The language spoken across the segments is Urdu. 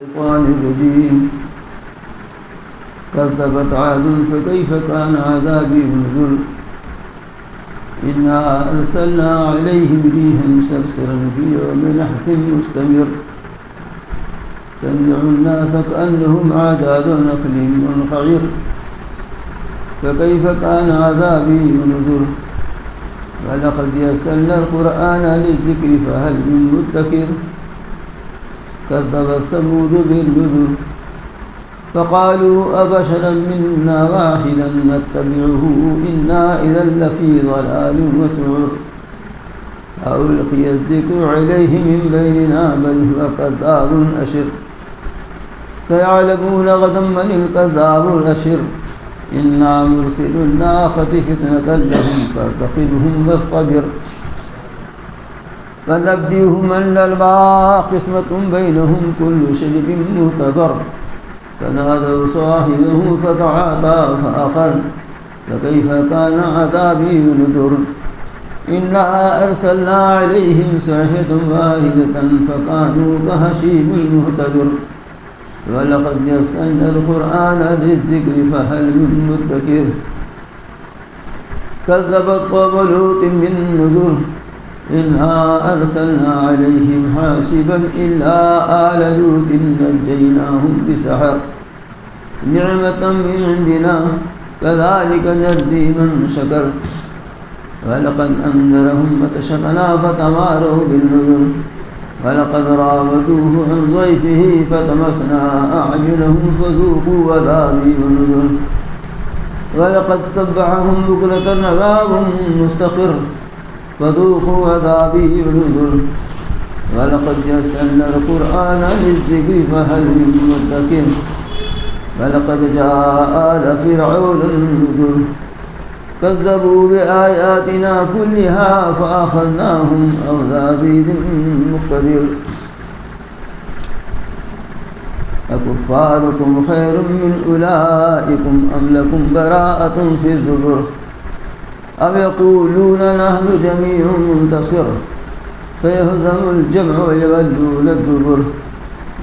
الشيطان الرجيم كذبت عاد فكيف كان عذابي ونذر إنا أرسلنا عليهم ريحا صرصرا في يوم نحس مستمر تنزع الناس كأنهم أعجاز نخل منقعر فكيف كان عذابي ونذر ولقد يسرنا القرآن للذكر فهل من مدكر كذبت ثمود بالنذر فقالوا أبشرا منا واحدا نتبعه إنا إذا لفي ضلال وسعر ألقي الذكر عليه من بيننا بل هو كذاب أشر سيعلمون غدا من الكذاب الأشر إنا مرسل الناقة فتنة لهم فارتقبهم واصطبر فنبئهم أن الماء قسمة بينهم كل شرب مهتدر فنادوا صاحبه فتعاطى فأقر فكيف كان عذابي ونذر إنا أرسلنا عليهم صيحة واحدة فكانوا كهشيم المهتدر ولقد يسرنا القرآن للذكر فهل من مدكر كذبت قوم لوط بالنذر إنا أرسلنا عليهم حاسبا إلا آل لوط نجيناهم بسحر نعمة من عندنا كذلك نجزي من شكر ولقد أنذرهم بطشتنا فتماروا بالنذر ولقد راودوه عن ضيفه فتمسنا أعينهم فذوقوا عذابي ونذر ولقد سبحهم بكرة عذاب مستقر فذوقوا عذابي ونذر ولقد يسرنا القرآن للذكر فهل من مدكر ولقد جاء آل فرعون النذر كذبوا بآياتنا كلها فأخذناهم أخذ عزيز مقتدر أكفاركم خير من أولئكم أم لكم براءة في الزبر أم يقولون نحن جميع منتصر سيهزم الجمع ويولون الدبر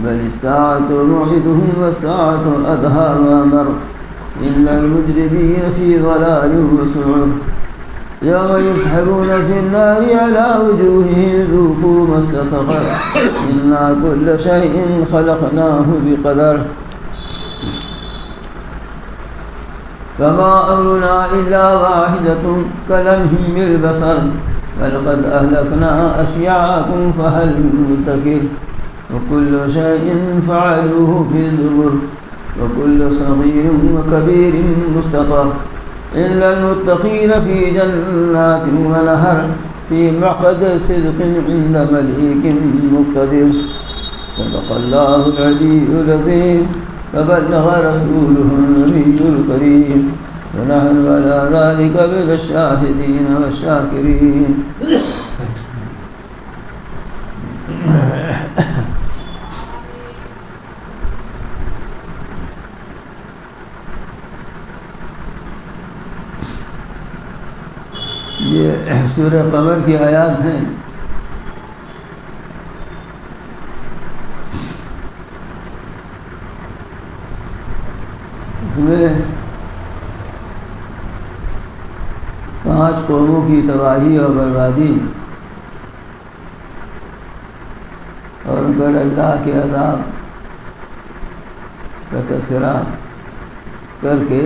بل الساعة موعدهم والساعة أدهى وأمر إن المجرمين في ضلال وسعر يوم يسحبون في النار على وجوههم ذوقوا مس سقر إنا كل شيء خلقناه بقدر فما أمرنا إلا واحدة كلمح بالبصر ولقد أهلكنا أشياعكم فهل من مدكر وكل شيء فعلوه في الزبر وكل صغير وكبير مستقر إلا المتقين في جنات ونهر في معقد صدق عند مليك مقتدر صدق الله العلي العظيم فبلغ رسوله النبي الكريم ونحن على ذلك من الشاهدين والشاكرين یہ سورہ قمر کی آیات ہیں. اس میں 5 قوموں کی تباہی اور بربادی اور ان پر اللہ کے عذاب کا تذکرہ کر کے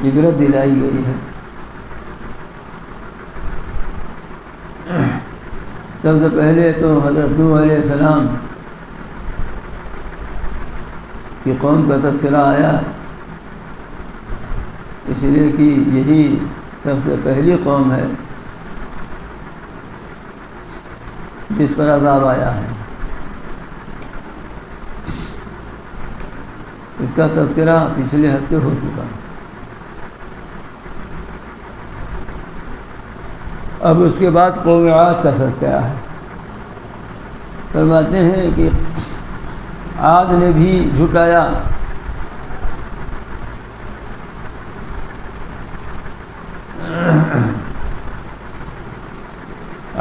عبرت دلائی گئی ہے. سب سے پہلے تو حضرت نوح علیہ السلام کی قوم کا تذکرہ آیا، اس لیے کہ یہی سب سے پہلی قوم ہے جس پر عذاب آیا ہے. اس کا تذکرہ پچھلے ہفتے ہو چکا ہے. اب اس کے بعد قوم عاد کا تذکرہ ہے. فرماتے ہیں کہ عاد نے بھی جھٹلایا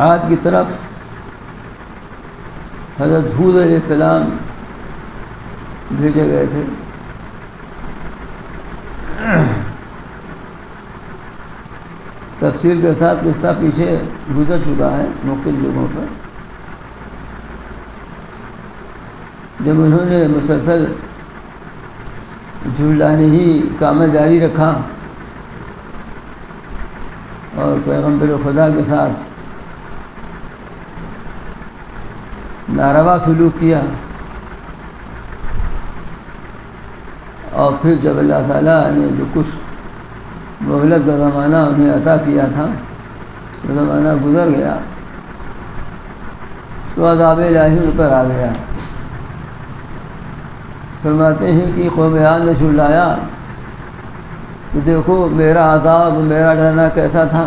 عاد کی طرف حضرت ہود علیہ السلام بھیجے گئے تھے۔ تفصیل کے ساتھ قصہ پیچھے گزر چکا ہے مختلف جگہوں پر۔ جب انہوں نے مسلسل جھلانے ہی کا عمل جاری رکھا اور پیغمبر خدا کے ساتھ ناروا سلوک کیا، اور پھر جب اللہ تعالیٰ نے جو کچھ مہلت کا زمانہ انہیں عطا کیا تھا، وہ زمانہ گزر گیا تو عذاب الہی ان پر آ گیا۔ فرماتے ہیں کہ قوم عاد نے چلایا کہ دیکھو میرا عذاب، میرا ڈرنا کیسا تھا۔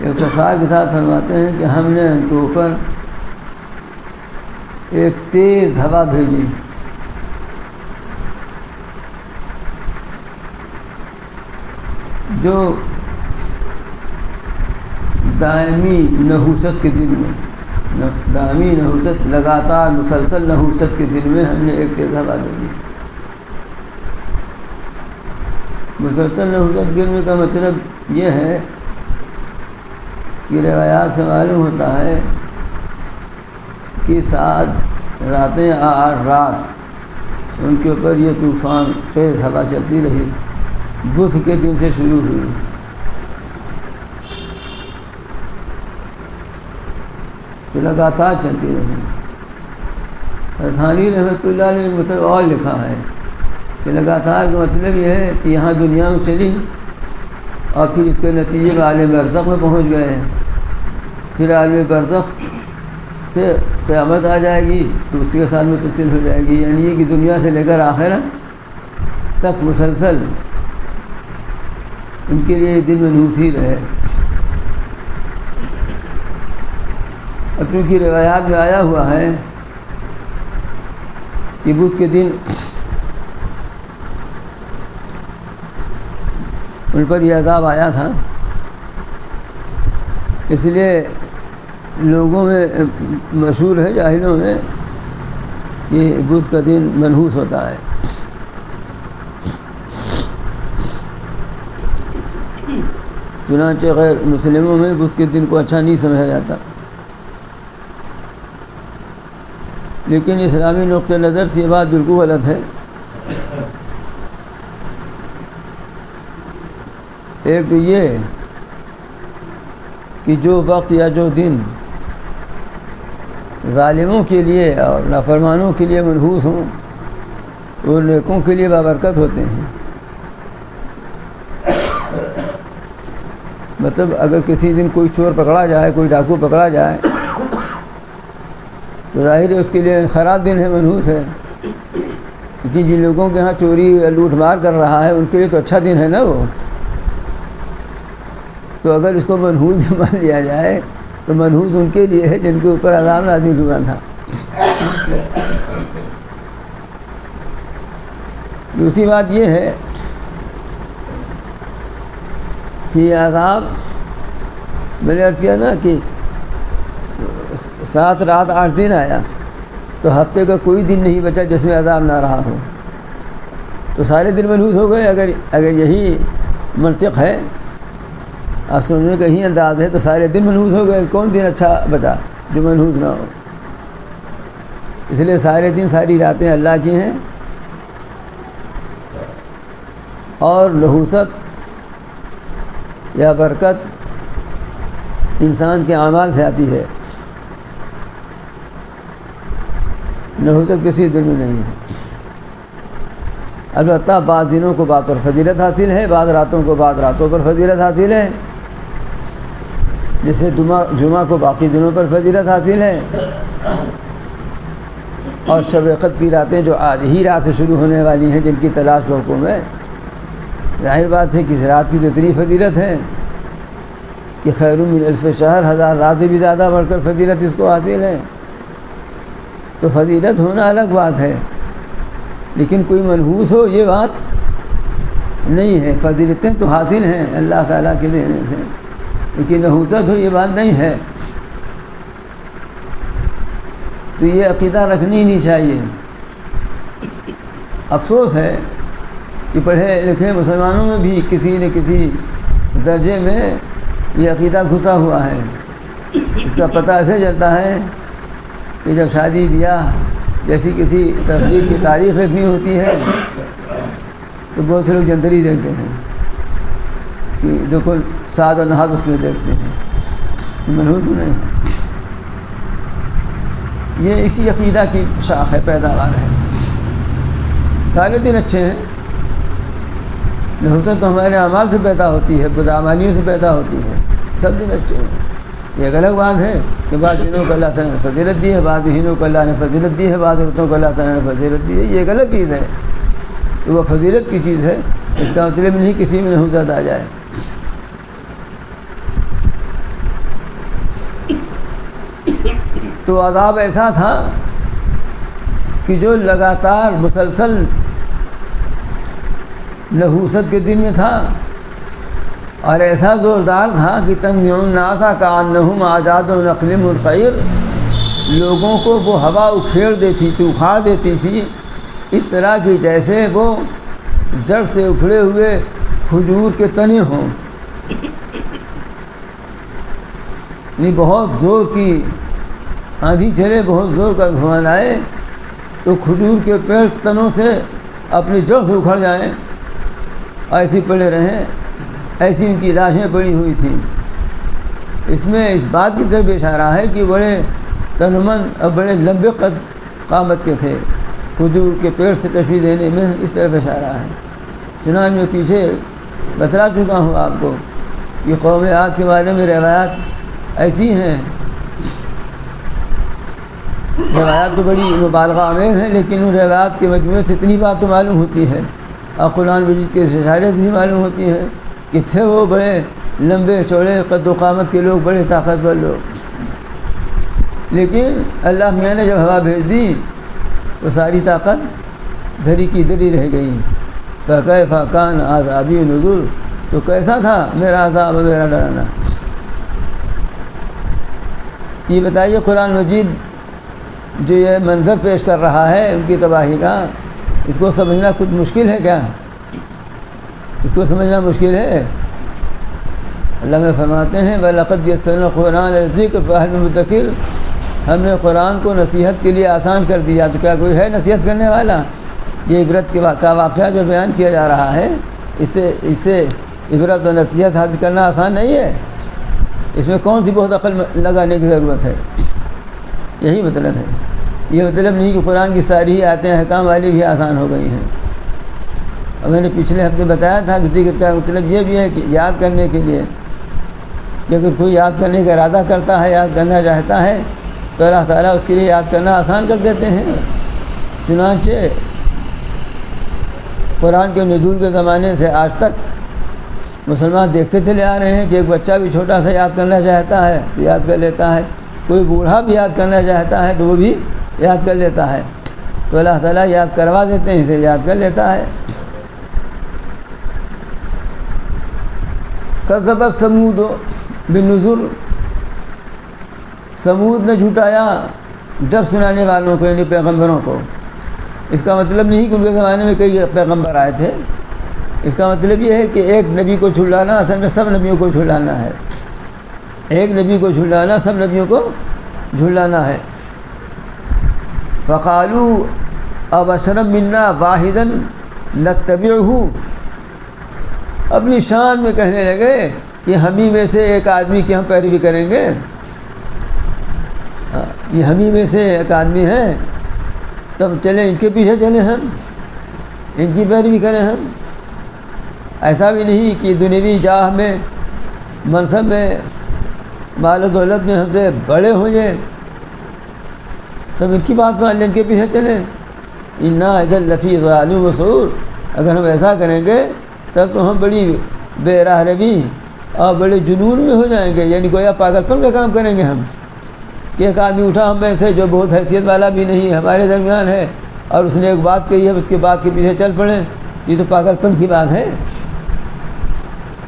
اختصار کے ساتھ فرماتے ہیں کہ ہم نے ان کے اوپر ایک تیز ہوا بھیجی، جو دائمی نحوست کے دن میں، دائمی نحوست، لگاتار مسلسل نحوست کے دن میں ہم نے ایک تیز ہوا بھیجی۔ مسلسل نحوست کے دن کا مطلب یہ ہے کہ روایات سے معلوم ہوتا ہے کہ 7 راتیں 8 رات ان کے اوپر یہ طوفان خیز ہوا چلتی رہی، بدھ کے دن سے شروع ہوئی۔ تو لگاتار چلتی رہی۔ تھانی رحمۃ اللہ علیہ نے مطلب اور لکھا ہے کہ لگاتار کا مطلب یہ ہے کہ یہاں دنیا میں چلی اور پھر اس کے نتیجے میں عالم برزخ میں پہنچ گئے ہیں، پھر عالم برزخ سے قیامت آ جائے گی تو اسی کے ساتھ متصل ہو جائے گی، یعنی یہ کہ دنیا سے لے کر آخرت تک مسلسل ان کے لیے دن منحوس ہی رہے۔ اب چونکہ روایات میں آیا ہوا ہے کہ بدھ کے دن ان پر یہ عذاب آیا تھا، اس لیے لوگوں میں مشہور ہے، جاہلوں میں، کہ بدھ کا دن منحوس ہوتا ہے۔ چنانچہ غیر مسلموں میں بدھ کے دن کو اچھا نہیں سمجھا جاتا، لیکن اسلامی نقطہ نظر سے یہ بات بالکل غلط ہے۔ ایک تو یہ کہ جو وقت یا جو دن ظالموں کے لیے اور نافرمانوں کے لیے منحوس ہوں وہ نیکوں کے لیے بابرکت ہوتے ہیں۔ مطلب اگر کسی دن کوئی چور پکڑا جائے، کوئی ڈاکو پکڑا جائے تو ظاہر ہے اس کے لیے خراب دن ہے، منحوس ہے، لیکن جن لوگوں کے ہاں چوری یا لوٹ مار کر رہا ہے ان کے لیے تو اچھا دن ہے نا وہ۔ تو اگر اس کو منحوس مان لیا جائے تو منحوس ان کے لیے ہے جن کے اوپر عذاب نازل ہوا تھا۔ دوسری بات یہ ہے کہ یہ عذاب میں نے عرض کیا نا کہ 7 رات 8 دن آیا، تو ہفتے کا کوئی دن نہیں بچا جس میں عذاب نہ رہا ہو، تو سارے دن منحوس ہو گئے۔ اگر یہی منطق ہے اور سننے کا ہی انداز ہے تو سارے دن منحوس ہو گئے، کون دن اچھا بچا جو منحوس نہ ہو؟ اس لیے سارے دن ساری راتیں اللہ کی ہیں، اور نحوست یا برکت انسان کے اعمال سے آتی ہے، نحوست کسی دن میں نہیں ہے۔ البتہ بعض دنوں کو بعض پر فضیلت حاصل ہے، بعض راتوں کو بعض راتوں پر فضیلت حاصل ہے، جیسے جمعہ کو باقی دنوں پر فضیلت حاصل ہے، اور شب قدر کی راتیں جو آج ہی رات سے شروع ہونے والی ہیں جن کی تلاش کا حکم ہے، ظاہر بات ہے کہ اس رات کی تو اتنی فضیلت ہے کہ خیر من الف شہر، 1000 راتیں بھی زیادہ بڑھ کر فضیلت اس کو حاصل ہے۔ تو فضیلت ہونا الگ بات ہے، لیکن کوئی منحوس ہو یہ بات نہیں ہے۔ فضیلتیں تو حاصل ہیں اللہ تعالیٰ کے دینے سے، لیکن نحوست ہو یہ بات نہیں ہے۔ تو یہ عقیدہ رکھنی نہیں چاہیے۔ افسوس ہے کہ پڑھے لکھے مسلمانوں میں بھی کسی نہ کسی درجے میں یہ عقیدہ گھسا ہوا ہے۔ اس کا پتہ ایسے چلتا ہے کہ جب شادی بیاہ جیسی کسی تقریب کی تاریخ لکھنی ہوتی ہے تو بہت سے لوگ جنتری دیکھتے ہیں کہ دیکھو سعد و نحاد اس میں دیکھتے ہیں، منحوس تو نہیں ہے۔ یہ اسی عقیدہ کی شاخ ہے، پیداوار ہے۔ سارے دن اچھے ہیں، حسن تو ہمارے اعمال سے پیدا ہوتی ہے، بدعمالیوں سے پیدا ہوتی ہے۔ سب دن اچھے ہیں۔ یہ ایک الگ بات ہے کہ بعض دنوں کو اللہ تعالیٰ نے فضیلت دی ہے، بعض مہینوں کو اللہ نے فضیلت دی ہے، بعض عورتوں کو اللہ تعالیٰ نے فضیلت دی ہے، یہ ایک الگ چیز ہے۔ تو وہ فضیلت کی چیز ہے، اس کا مطلب نہیں کسی میں نحوست آ جائے۔ تو عذاب ایسا تھا کہ جو لگاتار مسلسل نحوست کے دن میں تھا، اور ایسا زوردار تھا کہ تنزع الناس کأنہم اعجاز نخل منقعر، لوگوں کو وہ ہوا اکھیڑ دیتی تھی، اکھاڑ دیتی تھی، اس طرح کی جیسے وہ جڑ سے اکھڑے ہوئے کھجور کے تنے ہوں۔ یعنی بہت زور کی آندھی چلے، بہت زور کا طوفان آئے تو کھجور کے پیڑ تنوں سے اپنی جڑ سے اکھڑ جائیں، ایسی پڑے رہیں، ایسی ان کی لاشیں پڑی ہوئی تھیں۔ اس میں اس بات کی طرف اشارہ ہے کہ بڑے تنمند اور بڑے لمبے قد قامت کے تھے، کھجور کے پیڑ سے تشبیہ دینے میں اس طرف اشارہ ہے۔ چنانچہ میں پیچھے بتلا چکا ہوں آپ کو، یہ قوم عاد کے بارے میں روایات ایسی ہیں، روایات تو بڑی مبالغہ آمیز ہیں، لیکن ان روایات کے مجموعے سے اتنی بات تو معلوم ہوتی ہے، اور قرآن مجید کے اشارے سے بھی معلوم ہوتی ہے کہ تھے وہ بڑے لمبے چوڑے قد و قامت کے لوگ، بڑے طاقتور لوگ، لیکن اللہ میاں نے جب ہوا بھیج دی تو ساری طاقت دھری کی دھری رہ گئی۔ فَكَيْفَ كَانَ عَذَابِي نُذُرِ، تو کیسا تھا میرا عذاب، میرا ڈرانا۔ یہ بتائیے قرآن مجید جو یہ منظر پیش کر رہا ہے ان کی تباہی کا، اس کو سمجھنا کچھ مشکل ہے کیا؟ اس کو سمجھنا مشکل ہے؟ اللہ میں فرماتے ہیں وَلَقَدْ يَسَّرْنَا الْقُرْآنَ لِلذِّكْرِ فَهَلْ مِن مُدَّكِرٍ، ہم نے قرآن کو نصیحت کے لیے آسان کر دیا، تو کیا کوئی ہے نصیحت کرنے والا؟ یہ عبرت کا واقعہ جو بیان کیا جا رہا ہے، اس سے عبرت و نصیحت حاصل کرنا آسان نہیں ہے۔ اس میں کون سی بہت عقل لگانے کی ضرورت ہے؟ یہی مطلب ہے۔ یہ مطلب نہیں کہ قرآن کی ساری آیتیں احکام والی بھی آسان ہو گئی ہیں۔ اور میں نے پچھلے ہفتے بتایا تھا کہ ذکر کا مطلب یہ بھی ہے کہ یاد کرنے کے لیے کہ اگر کوئی یاد کرنے کا ارادہ کرتا ہے، یاد کرنا چاہتا ہے، تو اللہ تعالیٰ اس کے لیے یاد کرنا آسان کر دیتے ہیں۔ چنانچہ قرآن کے نزول کے زمانے سے آج تک مسلمان دیکھتے چلے آ رہے ہیں کہ ایک بچہ بھی چھوٹا سا یاد کرنا چاہتا ہے تو یاد کر لیتا ہے، کوئی بوڑھا بھی یاد کرنا چاہتا ہے تو وہ بھی یاد کر لیتا ہے، تو اللہ تعالیٰ یاد کروا دیتے ہیں، اسے یاد کر لیتا ہے۔ کذبت ثمود بالنذر، سمود نے جھٹایا ڈر سنانے والوں کو، یعنی پیغمبروں کو۔ اس کا مطلب نہیں کہ ان کے زمانے میں کئی پیغمبر آئے تھے، اس کا مطلب یہ ہے کہ ایک نبی کو جھٹلانا اصل میں سب نبیوں کو جھٹلانا ہے، ایک نبی کو جھٹلانا سب نبیوں کو جھٹلانا ہے۔ فَقَالُوا أَبَشَرًا مِنَّا وَاحِدًا نَتَّبِعُهُ، اپنی شان میں کہنے لگے کہ ہم ہی میں سے ایک آدمی کی ہم پیروی کریں گے، یہ ہم ہی میں سے ایک آدمی ہے، تب چلیں ان کے پیچھے چلیں، ہم ان کی پیروی کریں۔ ہم ایسا بھی نہیں کہ دنیوی جاہ میں، منصب میں، مال و دولت میں ہم سے بڑے ہوں یہ، تب ان کی بات مان لیں، ان کے پیچھے چلیں۔ اِنَّا إِذًا لَفِي ضَلَالٍ وَسُعُورٍ، اگر ہم ایسا کریں گے تب تو ہم بڑی بے راہ روی اور بڑے جنون میں ہو جائیں گے، یعنی گویا پاگل پن کا کام کریں گے ہم، کہ ایک آدمی اٹھا ہم میں سے جو بہت حیثیت والا بھی نہیں ہمارے درمیان ہے، اور اس نے ایک بات کہی ہے، اس کے بعد کے پیچھے چل پڑیں، یہ تو پاگل پن کی بات ہے۔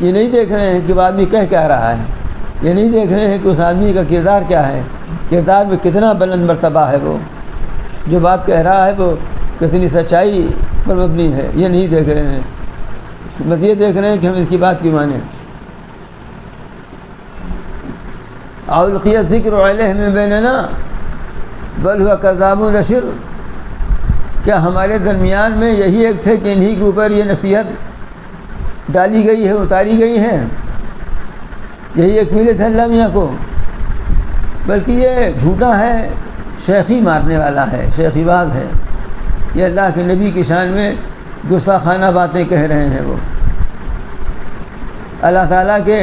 یہ نہیں دیکھ رہے ہیں کہ وہ آدمی کہہ کیا رہا ہے، یہ نہیں دیکھ رہے ہیں کہ اس آدمی کا کردار کیا ہے، کردار میں کتنا بلند مرتبہ ہے، وہ جو بات کہہ رہا ہے وہ کتنی سچائی پر مبنی ہے، یہ نہیں دیکھ رہے ہیں، بس یہ دیکھ رہے ہیں کہ ہم اس کی بات کیوں مانیں۔ اُلقی الذکر علیہ من بیننا بل هو کذاب نشر، کیا ہمارے درمیان میں یہی ایک تھے کہ انہی کے اوپر یہ نصیحت ڈالی گئی ہے، اتاری گئی ہے، یہی ایک ملے تھے اللہ میاں کو؟ بلکہ یہ جھوٹا ہے، شیخی مارنے والا ہے، شیخی باز ہے، یہ اللہ کے نبی کی شان میں گستاخانہ باتیں کہہ رہے ہیں۔ وہ اللہ تعالیٰ کے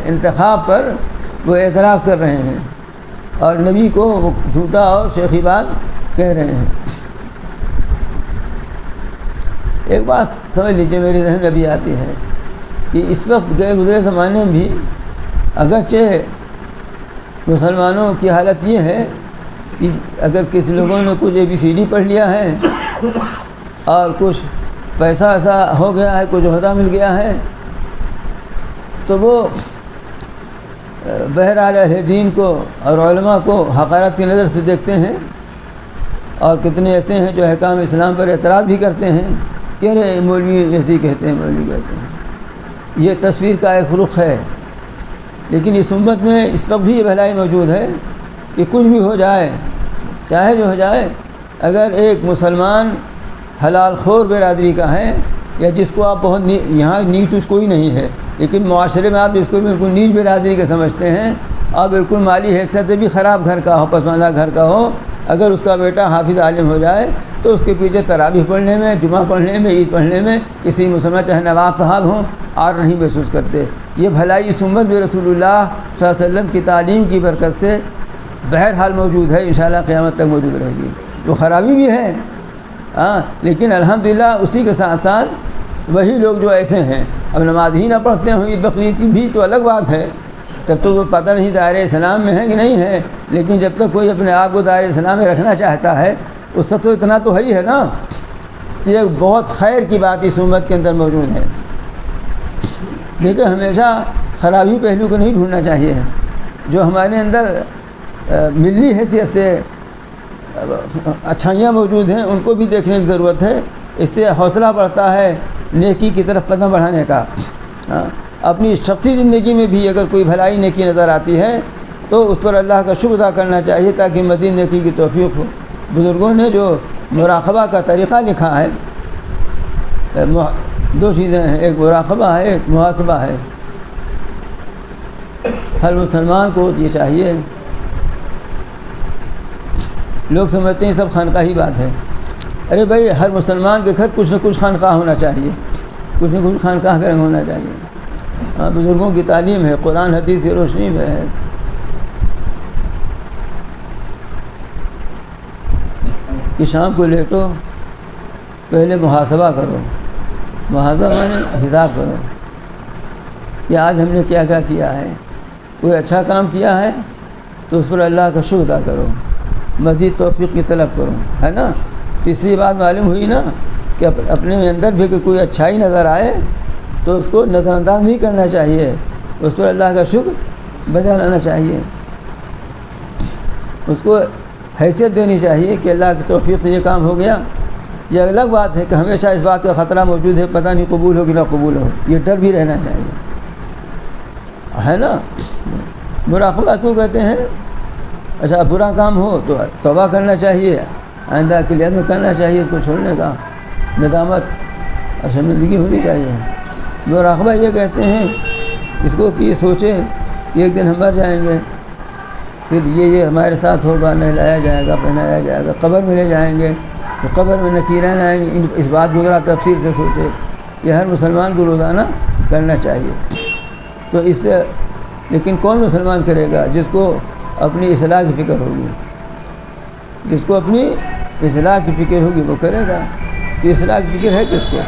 انتخاب پر وہ اعتراض کر رہے ہیں اور نبی کو وہ جھوٹا اور شیخی بات کہہ رہے ہیں۔ ایک بات سمجھ لیجیے، میرے ذہن میں بھی آتی ہے کہ اس وقت گئے گزرے زمانے میں بھی اگرچہ مسلمانوں کی حالت یہ ہے کہ اگر کسی لوگوں نے کچھ ABCD پڑھ لیا ہے اور کچھ پیسہ ایسا ہو گیا ہے، کچھ عہدہ مل گیا ہے، تو وہ بہرحال اہل دین کو اور علماء کو حقارت کی نظر سے دیکھتے ہیں، اور کتنے ایسے ہیں جو احکام اسلام پر اعتراض بھی کرتے ہیں کہ رہے مولوی ایسے کہتے ہیں، مولوی کہتے ہیں۔ یہ تصویر کا ایک رخ ہے، لیکن اس امت میں اس وقت بھی یہ بھلائی موجود ہے کہ کچھ بھی ہو جائے، چاہے جو ہو جائے، اگر ایک مسلمان حلال خور برادری کا ہے یا جس کو آپ بہت یہاں نیچ اس کوئی نہیں ہے، لیکن معاشرے میں آپ جس کو بالکل نیچ برادری کے سمجھتے ہیں اور بالکل مالی حیثیت سے بھی خراب گھر کا ہو، پسماندہ گھر کا ہو، اگر اس کا بیٹا حافظ عالم ہو جائے تو اس کے پیچھے تراویح پڑھنے میں، جمعہ پڑھنے میں، عید پڑھنے میں کسی مسلمان چاہے نواب صاحب ہوں اور نہیں محسوس کرتے۔ یہ بھلائی اس امت میں رسول اللہ صلی اللہ علیہ وسلم کی تعلیم کی برکت سے بہرحال موجود ہے، انشاءاللہ قیامت تک موجود رہے گی۔ وہ خرابی بھی ہے لیکن الحمدللہ اسی کے ساتھ ساتھ وہی لوگ جو ایسے ہیں، اب نماز ہی نہ پڑھتے ہوں، عید بقرعید کی بھی تو الگ بات ہے، تب تو وہ پتہ نہیں دائرہ اسلام میں ہے کہ نہیں ہے، لیکن جب تک کوئی اپنے آپ کو دائرہ اسلام میں رکھنا چاہتا ہے، اس سے تو اتنا تو ہے ہی ہے نا کہ یہ بہت خیر کی بات اس امت کے اندر موجود ہے۔ لیکن ہمیشہ خرابی پہلو کو نہیں ڈھونڈنا چاہیے، جو ہمارے اندر ملی حیثیت سے اچھائیاں موجود ہیں ان کو بھی دیکھنے کی ضرورت ہے، اس سے حوصلہ بڑھتا ہے نیکی کی طرف قدم بڑھانے کا۔ اپنی شخصی زندگی میں بھی اگر کوئی بھلائی نیکی نظر آتی ہے تو اس پر اللہ کا شکر ادا کرنا چاہیے تاکہ مزید نیکی کی توفیق ہو۔ بزرگوں نے جو مراقبہ کا طریقہ لکھا ہے، دو چیزیں ہیں، ایک مراقبہ ہے، ایک محاسبہ ہے۔ ہر مسلمان کو یہ چاہیے، لوگ سمجھتے ہیں سب خانقاہی بات ہے، ارے بھائی ہر مسلمان کے گھر کچھ نہ کچھ خانقاہ ہونا چاہیے، کچھ نہ کچھ خانقاہ کا رنگ ہونا چاہیے۔ بزرگوں کی تعلیم ہے، قرآن حدیث کی روشنی میں ہے۔ کہ شام کو لیٹو، پہلے محاسبہ کرو، محاسبہ میں حساب کرو کہ آج ہم نے کیا کیا کیا ہے، کوئی اچھا کام کیا ہے تو اس پر اللہ کا شکر ادا کرو، مزید توفیق کی طلب کرو، ہے نا۔ تیسری بات معلوم ہوئی نا کہ اپنے اندر بھی کہ کوئی اچھائی نظر آئے تو اس کو نظر انداز نہیں کرنا چاہیے، اس پر اللہ کا شکر بجا لانا چاہیے، اس کو حیثیت دینی چاہیے کہ اللہ کی توفیق سے یہ کام ہو گیا۔ یہ الگ بات ہے کہ ہمیشہ اس بات کا خطرہ موجود ہے پتہ نہیں قبول ہو کہ نہ قبول ہو، یہ ڈر بھی رہنا چاہیے، ہے نا۔ مراقبہ اس کو کہتے ہیں۔ اچھا برا کام ہو تو توبہ کرنا چاہیے، آئندہ کے لیے میں کرنا چاہیے، اس کو چھوڑنے کا ندامت اور شرمندگی ہونی چاہیے۔ مراقبہ یہ کہتے ہیں اس کو کہ یہ سوچیں کہ ایک دن ہم مر جائیں گے، پھر یہ ہمارے ساتھ ہوگا، نہلایا جائے گا، پہنایا جائے گا، قبر میں لے جائیں گے تو قبر میں نکیرین آئیں گے، اس بات کو ذرا تفصیل سے سوچے۔ یہ ہر مسلمان کو روزانہ کرنا چاہیے۔ تو اس سے لیکن کون مسلمان کرے گا؟ جس کو اپنی اصلاح کی فکر ہوگی، جس کو اپنی اصلاح کی فکر ہوگی وہ کرے گا۔ تو اصلاح کی فکر ہے کس کو؟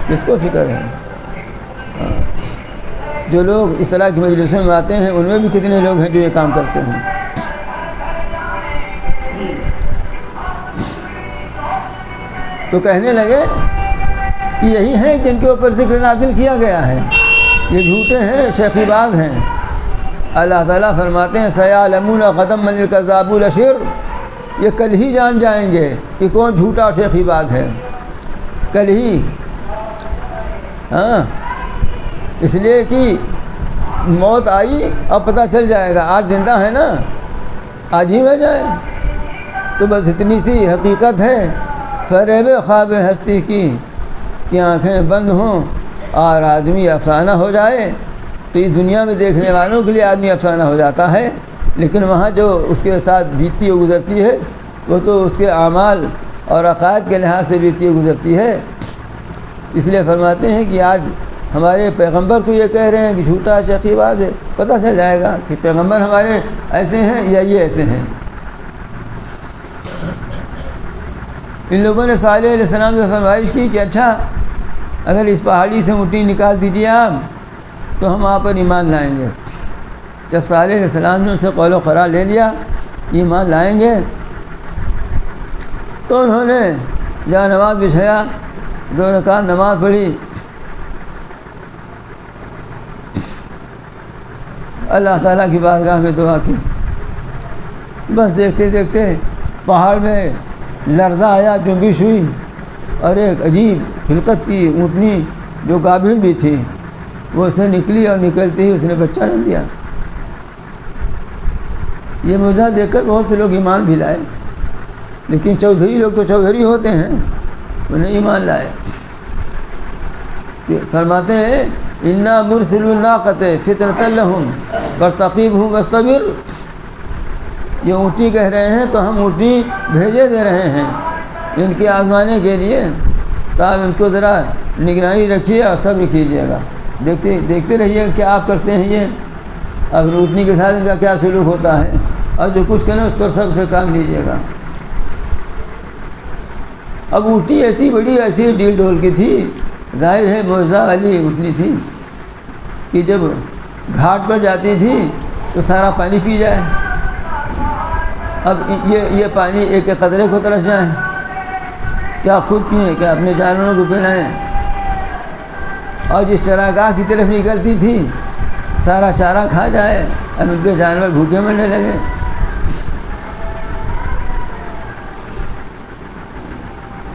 کس کو فکر ہے؟ جو لوگ اصلاح کی مجلسوں میں آتے ہیں ان میں بھی کتنے لوگ ہیں جو یہ کام کرتے ہیں۔ تو کہنے لگے کہ یہی ہیں جن کے اوپر ذکر نازل کیا گیا ہے، یہ جھوٹے ہیں، شیخی باز ہیں، اللہ تعالیٰ فرماتے ہیں سیعلمون غدا من الکذاب الاشر، یہ کل ہی جان جائیں گے کہ کون جھوٹا شیخی بات ہے، کل ہی۔ ہاں، اس لیے کہ موت آئی اب پتہ چل جائے گا، آج زندہ ہے نا، آج ہی مر جائے۔ تو بس اتنی سی حقیقت ہے فریب خواب ہستی کی کہ آنکھیں بند ہوں اور آدمی افسانہ ہو جائے۔ تو اس دنیا میں دیکھنے والوں کے لیے آدمی افسانہ ہو جاتا ہے، لیکن وہاں جو اس کے ساتھ بیتتی و گزرتی ہے وہ تو اس کے اعمال اور عقائد کے لحاظ سے بیتتی و گزرتی ہے۔ اس لیے فرماتے ہیں کہ آج ہمارے پیغمبر کو یہ کہہ رہے ہیں کہ جھوٹا شیخی باز ہے، پتہ چل جائے گا کہ پیغمبر ہمارے ایسے ہیں یا یہ ایسے ہیں۔ ان لوگوں نے صالح علیہ السلام سے فرمائش کی کہ اچھا اگر اس پہاڑی سے اونٹنی نکال دیجیے آپ تو ہم آپ پر ایمان لائیں گے۔ جب صالح علیہ السلام نے ان سے قول و قرار لے لیا ایمان لائیں گے، تو انہوں نے جہاں نماز بچھایا، 2 رکعت نماز پڑھی، اللہ تعالیٰ کی بارگاہ میں دعا کی۔ بس دیکھتے دیکھتے پہاڑ میں لرزہ آیا، جنبش ہوئی، اور ایک عجیب خلقت کی اونٹنی جو گابھن بھی تھی وہ اسے نکلی، اور نکلتے ہی اس نے بچہ جن دیا۔ یہ معجزہ دیکھ کر بہت سے لوگ ایمان بھی لائے، لیکن چودھری لوگ تو چودھری ہوتے ہیں، انہیں ایمان لائے۔ فرماتے ہیں انا مرسل الناقۃ فطرۃ لہم فارتقبھم واصطبر، یہ اونٹی کہہ رہے ہیں تو ہم اونٹی بھیجے دے رہے ہیں ان کے آزمانے کے لیے، تاہم ان کو ذرا نگرانی رکھیے اور صبر کیجیے گا، دیکھتے رہیے کہ آپ کرتے ہیں یہ، اب اونٹنی کے ساتھ ان کا کیا سلوک ہوتا ہے، اور جو کچھ کریں اس پر سب سے کام لیجیے گا۔ اب اونٹی ایسی بڑی ایسی ڈیل ڈول کی تھی، ظاہر ہے معجزہ والی اونٹنی تھی کہ جب گھاٹ پر جاتی تھی تو سارا پانی پی جائے۔ اب یہ پانی ایک ایک قطرے کو ترس جائیں، کیا خود پئیں کیا اپنے جانوروں کو پلائیں۔ اور جس چراگاہ کی طرف نکلتی تھی سارا چارہ کھا جائے، اب ان کے جانور بھوکے مرنے لگے۔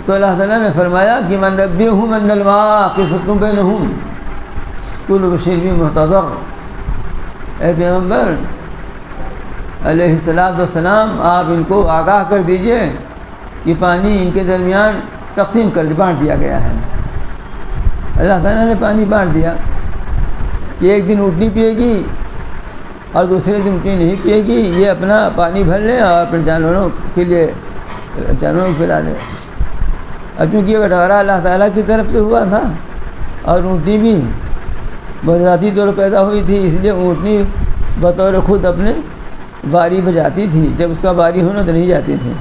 تو اللہ تعالیٰ نے فرمایا کہ من نبئہم ان الماء قسمۃ بینہم کل شرب محتضر، اے پیغمبر علیہ السلام آپ ان کو آگاہ کر دیجئے کہ پانی ان کے درمیان تقسیم کر بانٹ دیا گیا ہے۔ اللہ تعالیٰ نے پانی بانٹ دیا کہ ایک دن اونٹنی پیے گی اور دوسرے دن اونٹنی نہیں پیے گی، یہ اپنا پانی بھر لیں اور اپنے جانوروں کے لیے جانوروں کو پلا دیں۔ اب چونکہ یہ بٹوارا اللہ تعالیٰ کی طرف سے ہوا تھا اور اونٹنی بھی ذاتی طور پیدا ہوئی تھی، اس لیے اونٹنی بطور خود اپنے باری بجاتی تھی، جب اس کا باری ہونا تو نہیں جاتی تھی۔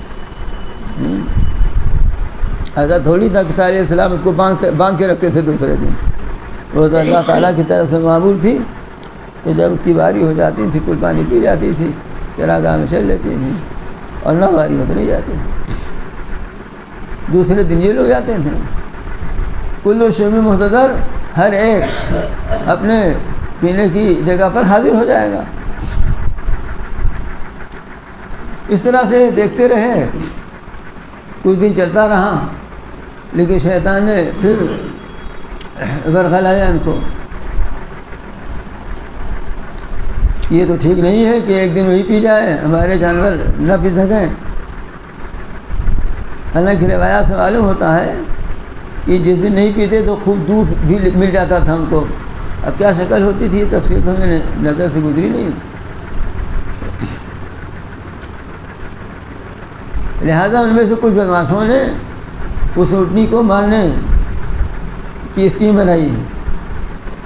ایسا تھوڑی تھا کہ سارے اسلام اس کو باندھ کے رکھتے تھے دوسرے دن، وہ تو اللہ تعالیٰ کی طرف سے معمول تھی۔ تو جب اس کی باری ہو جاتی تھی کل پانی پی جاتی تھی، چراگاہ میں چل لیتی تھی، اور نہ باری ہو تو نہیں جاتی تھی، دوسرے دن یہ لوگ جاتے تھے۔ کل شرب محتضر، ہر ایک اپنے پینے کی جگہ پر حاضر ہو جائے گا۔ اس طرح سے دیکھتے رہے، کچھ دن چلتا رہا، لیکن شیطان نے پھر ورغلایا ان کو، یہ تو ٹھیک نہیں ہے کہ ایک دن وہی پی جائے، ہمارے جانور نہ پی سکیں۔ حالانکہ روایات سے معلوم ہوتا ہے کہ جس دن نہیں پیتے تو خوب دودھ بھی مل جاتا تھا ہم کو۔ اب کیا شکل ہوتی تھی یہ تفصیل تو ہمیں نظر سے گزری نہیں، لہذا ان میں سے کچھ بدماشوں نے اس اونٹنی کو مارنے کی اسکیم بنائی،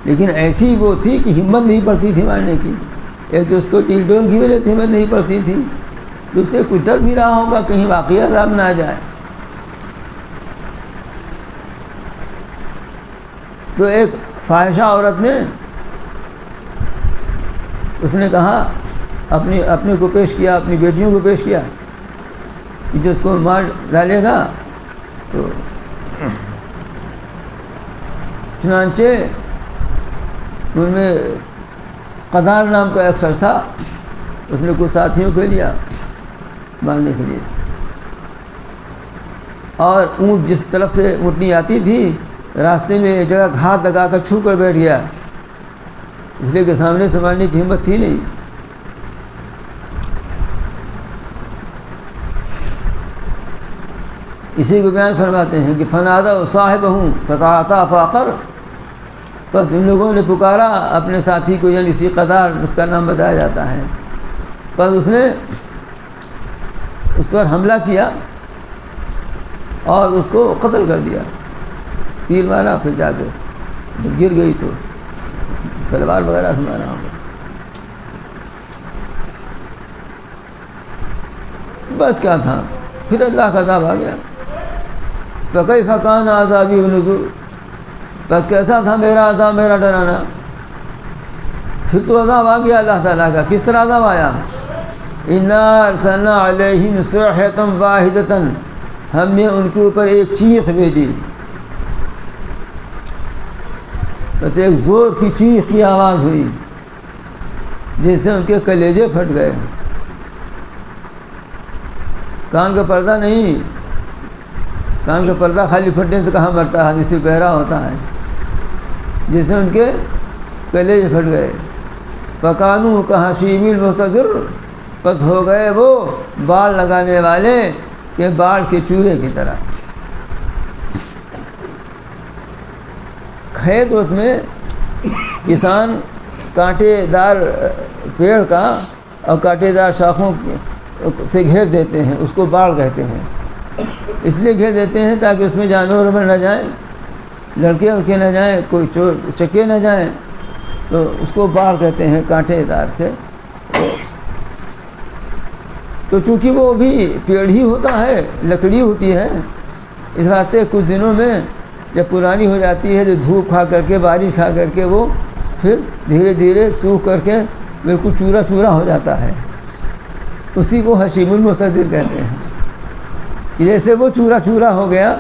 لیکن ایسی وہ تھی کہ ہمت نہیں پڑتی تھی مارنے کی۔ ایک تو اس کو ٹیل ٹول کی وجہ سے ہمت نہیں پڑتی تھی، دوسرے کچھ ڈر بھی رہا ہوگا کہیں واقعی عذاب نہ آ جائے۔ تو ایک فاحشہ عورت نے اس نے کہا، اپنے کو پیش کیا، اپنی بیٹیوں کو پیش کیا کہ جو اس کو مار ڈالے گا تو چنانچہ ان میں قدار نام کا ایک شخص تھا، اس نے کچھ ساتھیوں کو لیا مارنے کے لیے، اور اونٹ جس طرف سے اونٹنی آتی تھی راستے میں ایک جگہ ہاتھ لگا کر چھو کر بیٹھ گیا، اس لیے کہ سامنے سے مارنے کی ہمت تھی نہیں۔ اسی کو بیان فرماتے ہیں کہ فنادہ صاحب ہوں فتعاطا فاقر، بس ان لوگوں نے پکارا اپنے ساتھی کو، یعنی اسی قدار اس کا نام بتایا جاتا ہے، بس اس نے اس پر حملہ کیا اور اس کو قتل کر دیا، تیر مارا، پھر جا کے جب گر گئی تو تلوار وغیرہ سے مارا ہوگا۔ بس کیا تھا، پھر اللہ کا عذاب آ گیا۔ فَكَيْفَ كَانَ عَذَابِي وَنُذُرِ، بس کیسا تھا میرا عذاب، میرا ڈرانا۔ پھر تو عذاب آ گیا اللہ تعالیٰ کا۔ کس طرح عذاب آیا؟ اِنَّا أَرْسَلْنَا عَلَيْهِمْ صَيْحَةً وَاحِدَةً، ہم نے ان کے اوپر ایک چیخ بھیجی، بس ایک زور کی چیخ کی آواز ہوئی جس سے ان کے کلیجے پھٹ گئے۔ کان کا پردہ نہیں، کان کا پردہ خالی پھٹنے سے کہاں مرتا ہے، جس سے بہرا ہوتا ہے، جس سے ان کے کلیجے پھٹ گئے۔ فَكَانُوا كَحَشِيمِ الْمُسْتَظِرِّ، بس ہو گئے وہ باڑ لگانے والے کہ باڑ کے چورے کی طرح۔ کھیت اس میں کسان کانٹے دار پیڑ کا اور کانٹے دار شاخوں سے گھیر دیتے ہیں، اس کو باڑ کہتے ہیں۔ اس لیے گھیر دیتے ہیں تاکہ اس میں جانور نہ جائیں، لڑکے وڑکے نہ جائیں، کوئی چور چکے نہ جائیں، تو اس کو باڑ کہتے ہیں کانٹے دار سے۔ تو چونکہ وہ بھی پیڑ ہی ہوتا ہے، لکڑی ہوتی ہے، اس واسطے کچھ دنوں میں جب پرانی ہو جاتی ہے تو دھوپ کھا کر کے، بارش کھا کر کے وہ پھر دھیرے دھیرے سوکھ کر کے بالکل چورا چورا ہو جاتا ہے۔ اسی کو حشیم المستظر کہتے ہیں۔ جیسے وہ چورا چورا ہو گیا،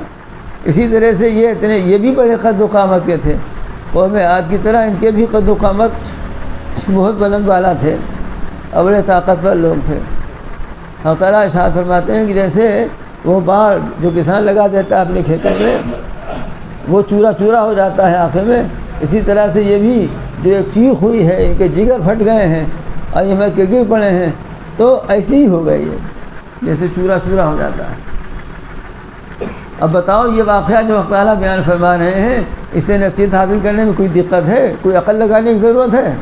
اسی طرح سے یہ بھی بڑے قد و قامت کے تھے، قوم عاد کی طرح ان کے بھی قد و قامت بہت بلند والا تھے اور بڑے طاقتور لوگ تھے۔ اللہ تعالیٰ ارشاد فرماتے ہیں کہ جیسے وہ باڑ جو کسان لگا دیتا ہے اپنے کھیتوں میں، وہ چورا چورا ہو جاتا ہے آخر میں، اسی طرح سے یہ بھی جو ایک چیخ ہوئی ہے، ان کے جگر پھٹ گئے ہیں اور یہ مر کے گر پڑے ہیں، تو ایسی ہی ہو گئی ہے جیسے چورا چورا ہو جاتا ہے۔ اب بتاؤ یہ واقعہ جو اللہ تعالیٰ بیان فرما رہے ہیں، اس سے نصیحت حاصل کرنے میں کوئی دقت ہے، کوئی عقل لگانے کی ضرورت ہے؟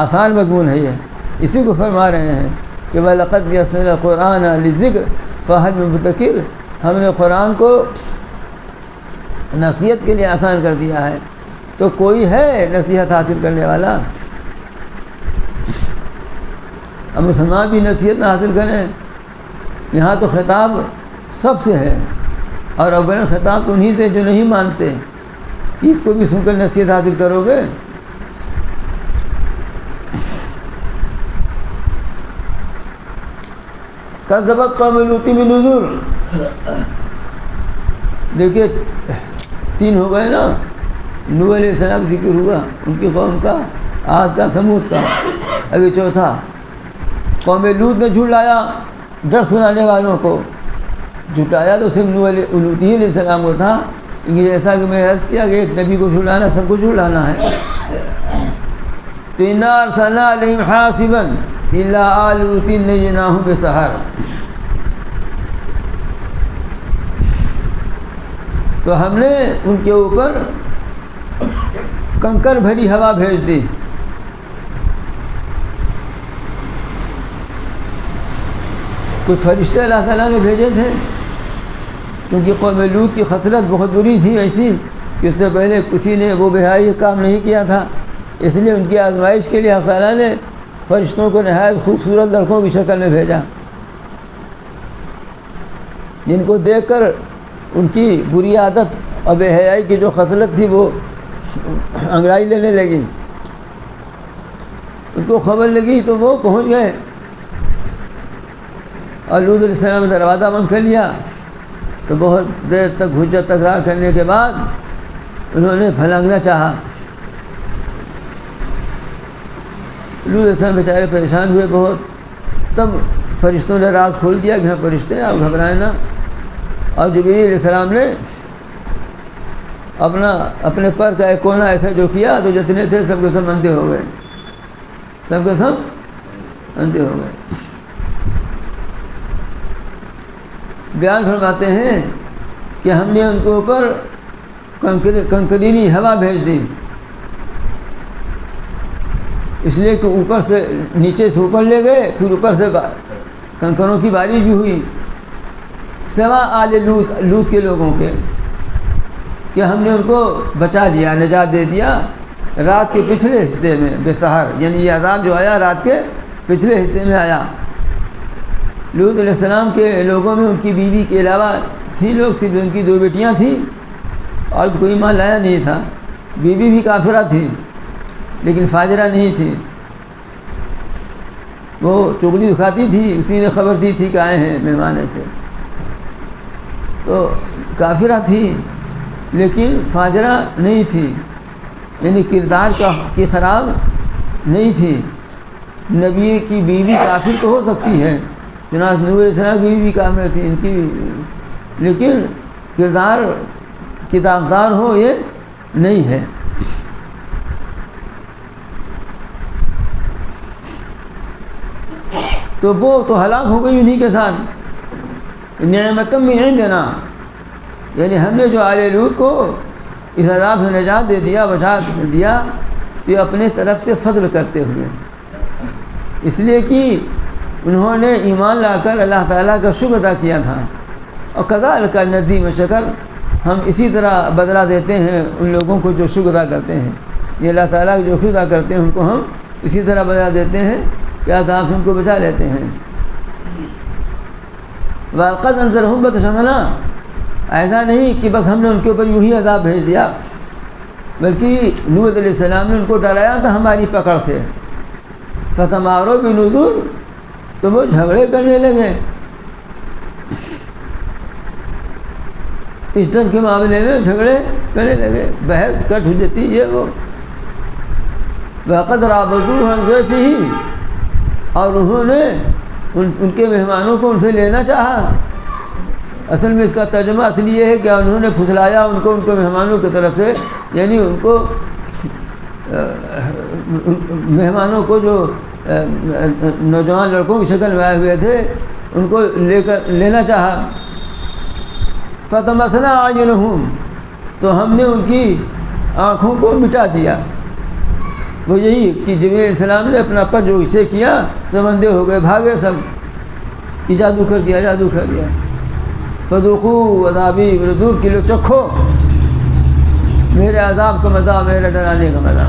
آسان مضمون ہے یہ۔ اسی کو فرما رہے ہیں کہ وَلَقَدْ يَسَّرْنَا الْقُرْآنَ لِلذِّكْرِ فَهَلْ مِن مُدَّكِرٍ، ہم نے قرآن کو نصیحت کے لیے آسان کر دیا ہے، تو کوئی ہے نصیحت حاصل کرنے والا؟ اب مسلمان بھی نصیحت نہ حاصل کریں، یہاں تو خطاب سب سے ہے، اور اول خطاب تو انہی سے جو نہیں مانتے، اس کو بھی سن کر نصیحت حاصل کرو گے؟ کذبت قوم لوط بنذر، دیکھیے 3 ہو گئے نا، نوح علیہ السلام ذکر ہوا، ان کی قوم کا، عاد کا، سمود کا، ابھی چوتھا قوم لوط نے جھٹلایا ڈر سنانے والوں کو۔ جھٹلایا تو صرف لوط علیہ السلام کو تھا، جیسا کہ میں عرض کیا کہ ایک نبی کو جھٹلانا سب کو جھٹلانا ہے۔ تو اِنَّا أَرْسَلْنَا عَلَيْهِمْ حَاصِبًا إِلَّا آلَ لُوطٍ نَجَّيْنَاهُمْ بِالسَّحَرِ، تو ہم نے ان کے اوپر کنکر بھری ہوا بھیج دی۔ کچھ فرشتے اللہ تعالیٰ نے بھیجے تھے، کیونکہ قوم لوط کی خصلت بہت بری تھی ایسی کہ اس سے پہلے کسی نے وہ بہائی کام نہیں کیا تھا، اس لیے ان کی آزمائش کے لیے اللہ تعالیٰ نے فرشتوں کو نہایت خوبصورت لڑکوں کی شکل میں بھیجا، جن کو دیکھ کر ان کی بری عادت اور بے حیائی کی جو خصلت تھی وہ انگڑائی لینے لگی۔ ان کو خبر لگی تو وہ پہنچ گئے اور لوط علیہ السلام نے دروازہ بند کر لیا، تو بہت دیر تک حجت تکرار کرنے کے بعد انہوں نے پھلانگنا چاہا، لوط علیہ السلام بیچارے پریشان ہوئے بہت. تب فرشتوں نے راز کھول دیا کہ ہاں فرشتے ہیں، آپ گھبرائیں نہ. اور جبریل علیہ السلام نے اپنے پر کا ایک کونا ایسا جو کیا تو جتنے تھے سب کے سب اندھے ہو گئے، سب کے سب اندھے ہو گئے. بیان فرماتے ہیں کہ ہم نے ان کے اوپر کنکرینی ہوا بھیج دی، اس لیے کہ اوپر سے نیچے سے اوپر لے گئے، پھر اوپر سے کنکروں کی بارش بھی ہوئی. سوا آل لوط کے لوگوں کے، کہ ہم نے ان کو بچا لیا، نجات دے دیا رات کے پچھلے حصے میں بے سحر، یعنی یہ عذاب جو آیا رات کے پچھلے حصے میں آیا. لوط علیہ السلام کے لوگوں میں ان کی بیوی کے علاوہ تھی لوگ، صرف ان کی 2 بیٹیاں تھیں اور کوئی ایمان لایا نہیں تھا. بیوی بھی کافرہ تھی لیکن فاجرہ نہیں تھی، وہ چغلی دکھاتی تھی، اسی نے خبر دی تھی کہ آئے ہیں مہمان سے، تو کافرہ تھی لیکن فاجرہ نہیں تھی، یعنی کردار کی خراب نہیں تھی. نبی کی بیوی کافر تو ہو سکتی ہے، چنانچہ نوح علیہ السلام کی بیوی کافر تھی، ان کی بھی، لیکن کردار کی داغدار ہو یہ نہیں ہے. تو وہ تو ہلاک ہو گئی انہی کے ساتھ. نعمتم من عندنا، یعنی ہم نے جو آل لوط کو اس عذاب سے نجات دے دیا، بچا دیا، تو یہ اپنے طرف سے فضل کرتے ہوئے، اس لیے کہ انہوں نے ایمان لا کر اللہ تعالیٰ کا شکر ادا کیا تھا. اور کذالک نجزی من شکر، ہم اسی طرح بدلہ دیتے ہیں ان لوگوں کو جو شکر ادا کرتے ہیں. یہ اللہ تعالیٰ جو شکر ادا کرتے ہیں ان کو ہم اسی طرح بدلہ دیتے ہیں کہ عذاب سے ان کو بچا لیتے ہیں. وَلَقَدْ أَنذَرَهُم بَطْشَتَنَا، ایسا نہیں کہ بس ہم نے ان کے اوپر یوں ہی عذاب بھیج دیا، بلکہ نوح علیہ السلام نے ان کو ڈرایا تھا ہماری پکڑ سے. فَتَمَارَوْا بِالنُّذُرِ، تو وہ جھگڑے کرنے لگے اس ڈر کے معاملے میں، جھگڑے کرنے لگے، بحث کٹ ہو جاتی یہ وہ. وَقَدْ رَابَطُوهُ عَنْ ضَيْفِهِ، اور انہوں نے ان کے مہمانوں کو ان سے لینا چاہا. اصل میں اس کا ترجمہ اصلی یہ ہے کہ انہوں نے پھسلایا ان کو مہمانوں کی طرف سے، یعنی ان کو مہمانوں کو جو نوجوان لڑکوں کی شکل میں آئے ہوئے تھے ان کو لینا چاہا. فَطَمَسْنَا أَعْيُنَهُمْ، تو ہم نے ان کی آنکھوں کو مٹا دیا. وہ یہی کہ جبریل علیہ السلام نے اپنا پر جو اسے کیا، سب اندھے ہو گئے، بھاگے سب کہ جادو کر دیا، جادو کر دیا. فَذُوقُوا عَذَابِي، دور کے لوگ چکھو میرے عذاب کا مزہ، میرے ڈرانے کا مزہ.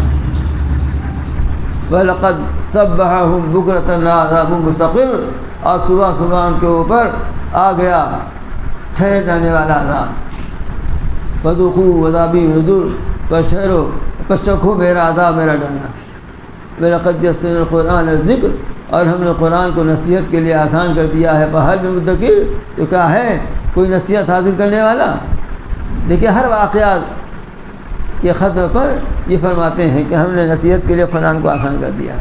وَلَقَدْ صَبَّحَهُمْ بُكْرَةً عَذَابٌ مُسْتَقِرٌ، اور صبح صبح ان کے اوپر آ گیا ٹھہر جانے والا عذاب. فَذُوقُوا عَذَابِي وَنُذُرْ، پس چکھو میرا عذاب، میرا ڈرنا. وَلَقَدْ يَسَّرْنَا الْقُرْآنَ لِلذِّكْرِ، اور ہم نے قرآن کو نصیحت کے لیے آسان کر دیا ہے. فَهَلْ مِن مُدَّكِرٍ، تو کیا ہے کوئی نصیحت حاصل کرنے والا. دیکھیے ہر واقعات کے ختم پر یہ فرماتے ہیں کہ ہم نے نصیحت کے لیے قرآن کو آسان کر دیا.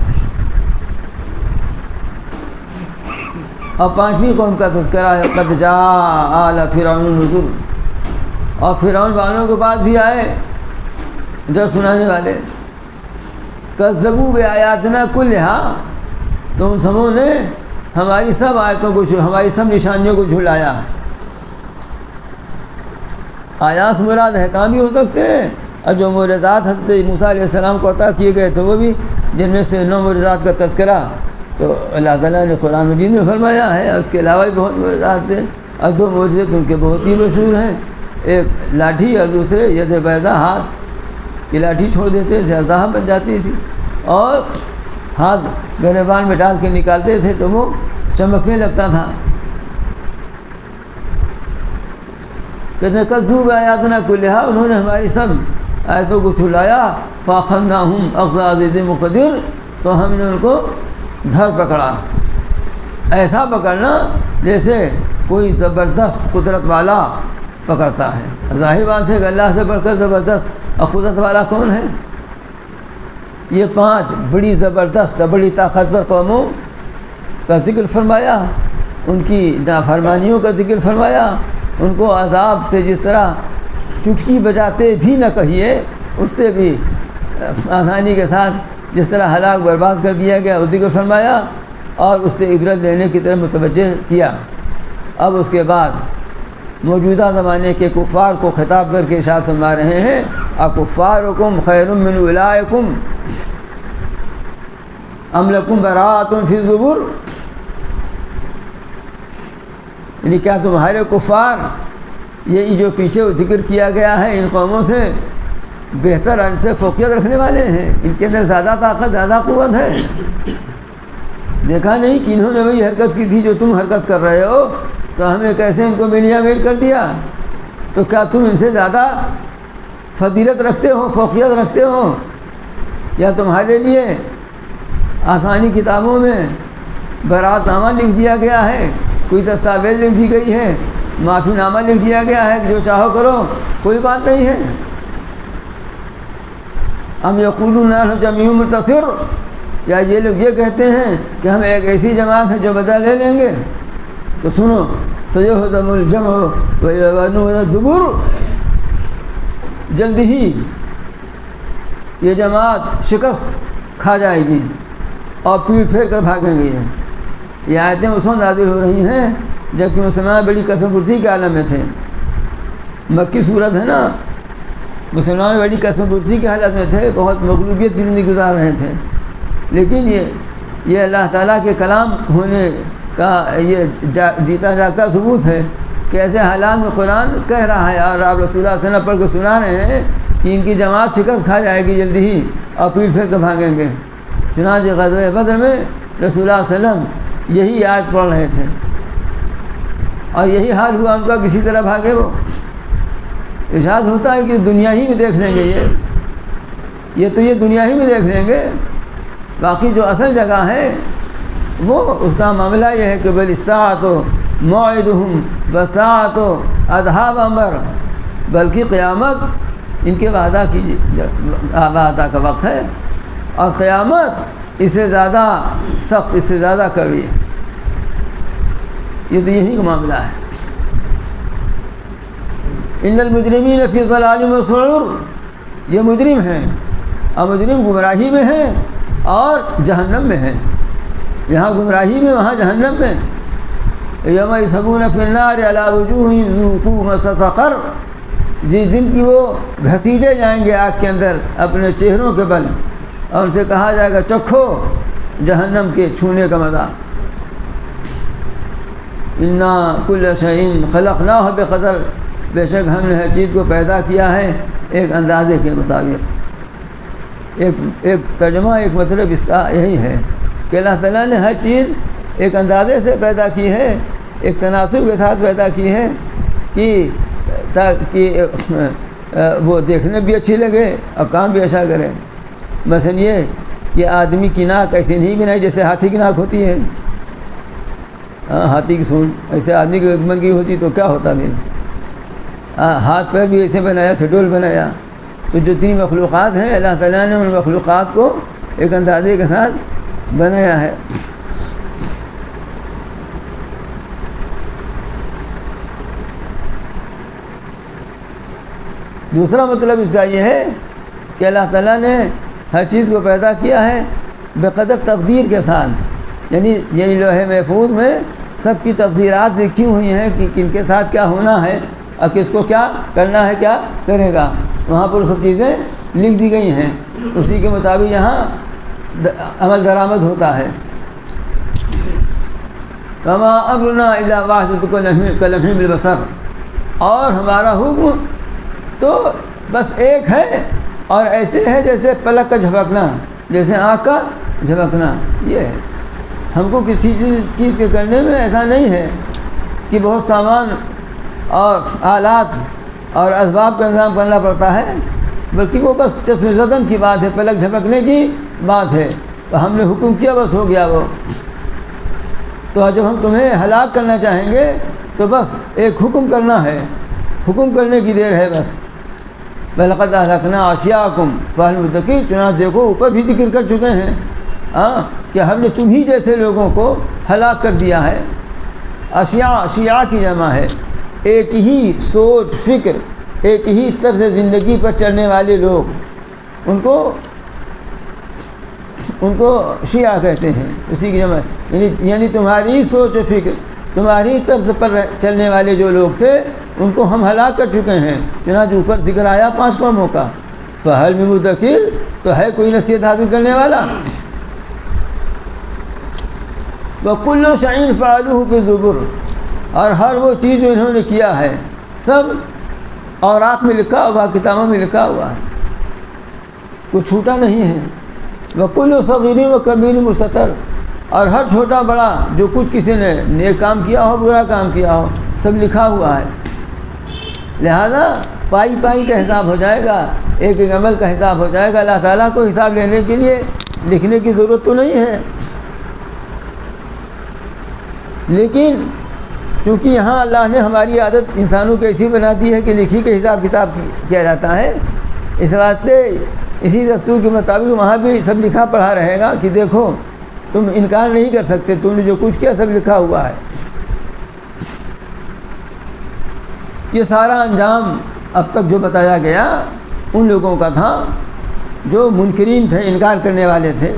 اور 5ویں قوم کا تذکرہ ہے. قد جاء آل فرعون النذر، اور فرعون والوں کے بعد بھی آئے جو سنانے والے. کذبوا بآیاتنا کلھا، تو ان سبوں نے ہماری سب آیتوں کو، ہماری سب نشانیوں کو جھلایا. آیات مراد احکام بھی ہو سکتے ہیں، اور جو معجزات حضرت موسیٰ علیہ السلام کو عطا کیے گئے تو وہ بھی، جن میں سے 9 معجزات کا تذکرہ تو اللہ تعالیٰ نے قرآن مجید میں فرمایا ہے. اور اس کے علاوہ بھی بہت معجزات ہیں، اور 2 معجزے ان کے بہت ہی مشہور ہیں. ایک لاٹھی اور دوسرے ید بیضا، ہاتھ کی لاٹھی چھوڑ دیتے تھے اژدہا بن جاتی تھی، اور ہاتھ گریبان میں ڈال کے نکالتے تھے تو وہ چمکنے لگتا تھا. کہتے ہیں کذبوا بآیاتنا کلھا، انہوں نے ہماری سب آیتوں کو چھلایا. فأخذناہم أخذ عزیز مقتدر، تو ہم نے ان کو دھر پکڑا، ایسا پکڑنا جیسے کوئی زبردست قدرت والا پکڑتا ہے. ظاہر بات ہے کہ اللہ سے بڑھ کر زبردست اور قدرت والا کون ہے. یہ 5 بڑی زبردست بڑی طاقتور قوموں کا ذکر فرمایا، ان کی نافرمانیوں کا ذکر فرمایا، ان کو عذاب سے جس طرح چٹکی بجاتے بھی نہ کہیے، اس سے بھی آسانی کے ساتھ جس طرح ہلاک برباد کر دیا گیا وہ ذکر فرمایا، اور اس سے عبرت لینے کی طرف متوجہ کیا۔ اب اس کے بعد موجودہ زمانے کے کفار کو خطاب کر کے ارشاد فرما رہے ہیں اکفارکم خیر من اولئکم ام لکم براۃ فی الزبر، یعنی کیا تمہارے کفار یہ جو پیچھے ذکر کیا گیا ہے ان قوموں سے بہتر ان سے فوقیت رکھنے والے ہیں، ان کے اندر زیادہ طاقت زیادہ قوت ہے؟ دیکھا نہیں کہ انہوں نے وہی حرکت کی تھی جو تم حرکت کر رہے ہو، تو ہم نے کیسے ان کو ملیا میل کر دیا؟ تو کیا تم ان سے زیادہ فضیلت رکھتے ہو، فوقیت رکھتے ہو؟ یا تمہارے لیے آسمانی کتابوں میں برات نامہ لکھ دیا گیا ہے، کوئی دستاویز لکھ دی گئی ہے، معافی نامہ لکھ دیا گیا ہے کہ جو چاہو کرو، کوئی بات نہیں ہے؟ ہم یقولون نحن جمیع منتصر، یا یہ لوگ یہ کہتے ہیں کہ ہم ایک ایسی جماعت ہے جو بدلہ لے لیں گے؟ تو سنو سیہزم الجمع ویولون الدبر، جلد ہی یہ جماعت شکست کھا جائے گی اور پیٹ پھیر کر بھاگیں گے۔ یہ آیتیں اس وقت نازل ہو رہی ہیں جبکہ مسلمان بڑی قسم پرسی کے عالم میں تھے، مکی صورت ہے نا، مسلمان بڑی قسم پرسی کی حالت میں تھے، بہت مغلوبیت کی زندگی گزار رہے تھے، لیکن یہ اللہ تعالیٰ کے کلام ہونے کا یہ جیتا جاگتا ثبوت ہے کہ ایسے حالات میں قرآن کہہ رہا ہے اور آپ رسول اللہ صلی اللہ علیہ وسلم پڑھ کے سنا رہے ہیں کہ ان کی جماعت شکست کھا جائے گی جلدی ہی اور پیٹ پھیر کر بھاگیں گے۔ چنانچہ غزوہ بدر میں رسول اللہ صلی اللہ علیہ وسلم یہی آیت پڑھ رہے تھے اور یہی حال ہوا ان کا، کسی طرح بھاگے وہ۔ ارشاد ہوتا ہے کہ دنیا ہی میں دیکھ لیں گے، یہ دنیا ہی میں دیکھ لیں گے، باقی جو اصل جگہ ہے وہ اس کا معاملہ یہ ہے کہ بل الساعۃ موعدہم والساعۃ ادھیٰ بامر، بلکہ قیامت ان کے وعدہ کا وقت ہے اور قیامت اس سے زیادہ سخت، اس سے زیادہ کڑوی ہے۔ یہ تو یہی کا معاملہ ہے۔ ان المجرمین فی ضلال وسعور، یہ مجرم ہیں اور مجرم گمراہی میں ہیں اور جہنم میں ہیں، یہاں گمراہی میں وہاں جہنم میں۔ یوم یسحبون فی النار علی وجوہہم ذوقوا مس سقر، جس دن کی وہ گھسیٹے جائیں گے آگ کے اندر اپنے چہروں کے بل، اور ان سے کہا جائے گا چکھو جہنم کے چھونے کا مزہ۔ انا کل شیء خلقناہ بقدر، بے شک ہم نے ہر چیز کو پیدا کیا ہے ایک اندازے کے مطابق۔ ایک ترجمہ، ایک مطلب اس کا یہی ہے کہ اللہ تعالیٰ نے ہر چیز ایک اندازے سے پیدا کی ہے، ایک تناسب کے ساتھ پیدا کی ہے کہ تاکہ وہ دیکھنے بھی اچھی لگے اور کام بھی اچھا کرے۔ مثلا یہ کہ آدمی کی ناک ایسے نہیں بنائی جیسے ہاتھی کی ناک ہوتی ہے، ہاتھی کی سونڈ ایسے آدمی کی بن ہوتی تو کیا ہوتا پھر؟ ہاتھ پیر بھی ایسے بنایا، شیڈول بنایا۔ تو جو تین مخلوقات ہیں اللہ تعالیٰ نے ان مخلوقات کو ایک اندازے کے ساتھ بنایا ہے۔ دوسرا مطلب اس کا یہ ہے کہ اللہ تعالیٰ نے ہر چیز کو پیدا کیا ہے بقدر تقدیر کے ساتھ، یعنی لوح محفوظ میں سب کی تقدیرات لکھی ہوئی ہیں کہ کن کے ساتھ کیا ہونا ہے اور کس کو کیا کرنا ہے، کیا کرے گا، وہاں پر سب چیزیں لکھ دی گئی ہیں، اسی کے مطابق یہاں عمل درآمد ہوتا ہے۔ وما امرنا الا واحدۃ کلمح بالبصر، اور ہمارا حکم تو بس ایک ہے اور ایسے ہے جیسے پلک کا جھپکنا، جیسے آنکھ کا جھپکنا۔ یہ ہے، ہم کو کسی چیز کے کرنے میں ایسا نہیں ہے کہ بہت سامان اور آلات اور اسباب کا انتظام کرنا پڑتا ہے، بلکہ وہ بس چشم زدن کی بات ہے، پلک جھپکنے کی بات ہے، تو ہم نے حکم کیا بس ہو گیا وہ۔ تو جب ہم تمہیں ہلاک کرنا چاہیں گے تو بس ایک حکم کرنا ہے، حکم کرنے کی دیر ہے بس۔ وَلَقَدْ أَهْلَكْنَا أَشْيَاءَكُمْ فَهَلْ مِن مُدَّكِرٍ، چنانچہ دیکھو اوپر بھی ذکر کر چکے ہیں کہ ہم نے تم ہی جیسے لوگوں کو ہلاک کر دیا ہے۔ اشیاء کی جمع ہے، ایک ہی سوچ فکر، ایک ہی طرز زندگی پر چلنے والے لوگ، ان کو شیعہ کہتے ہیں، اسی کی جمع، یعنی تمہاری سوچ و فکر، تمہاری طرز پر چلنے والے جو لوگ تھے ان کو ہم ہلاک کر چکے ہیں۔ چنانچہ اوپر ذکر آیا 5 قوموں کا، فَهَلْ مِن مُدَّكِرٍ، تو ہے کوئی نصیحت حاصل کرنے والا؟ وَكُلُّ شَيْءٍ فَعَلُوهُ فِي الزُّبُرِ، اور ہر وہ چیز جو انہوں نے کیا ہے سب اوراق میں لکھا ہوا، کتابوں میں لکھا ہوا ہے، کچھ چھوٹا نہیں ہے۔ وَكُلُّ صَغِيرٍ وَكَبِيرٍ مُسْتَطَرٍ، اور ہر چھوٹا بڑا جو کچھ کسی نے نیک کام کیا ہو، برا کام کیا ہو، سب لکھا ہوا ہے۔ لہذا پائی پائی کا حساب ہو جائے گا، ایک ایک عمل کا حساب ہو جائے گا۔ اللہ تعالیٰ کو حساب لینے کے لیے لکھنے کی ضرورت تو نہیں ہے، لیکن چونکہ یہاں اللہ نے ہماری عادت انسانوں کو ایسی بنا دی ہے کہ لکھی کے حساب کتاب کیا جاتا ہے، اس واسطے اسی دستور کے مطابق وہاں بھی سب لکھا پڑھا رہے گا کہ دیکھو تم انکار نہیں کر سکتے، تم نے جو کچھ کیا سب لکھا ہوا ہے۔ یہ سارا انجام اب تک جو بتایا گیا ان لوگوں کا تھا جو منکرین تھے، انکار کرنے والے تھے،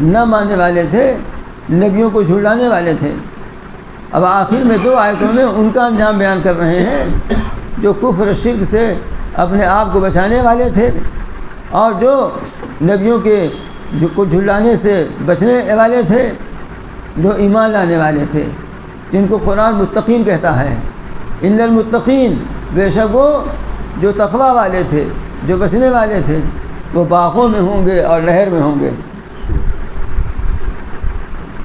نہ ماننے والے تھے، نبیوں کو جھٹلانے والے تھے۔ اب آخر میں 2 آیتوں میں ان کا انجام بیان کر رہے ہیں جو کفر و شرک سے اپنے آپ کو بچانے والے تھے، اور جو نبیوں کے کو جھٹلانے سے بچنے والے تھے، جو ایمان لانے والے تھے، جن کو قرآن متقین کہتا ہے۔ ان المتقین، بے شک وہ جو تقویٰ والے تھے، جو بچنے والے تھے، وہ باغوں میں ہوں گے اور نہر میں ہوں گے۔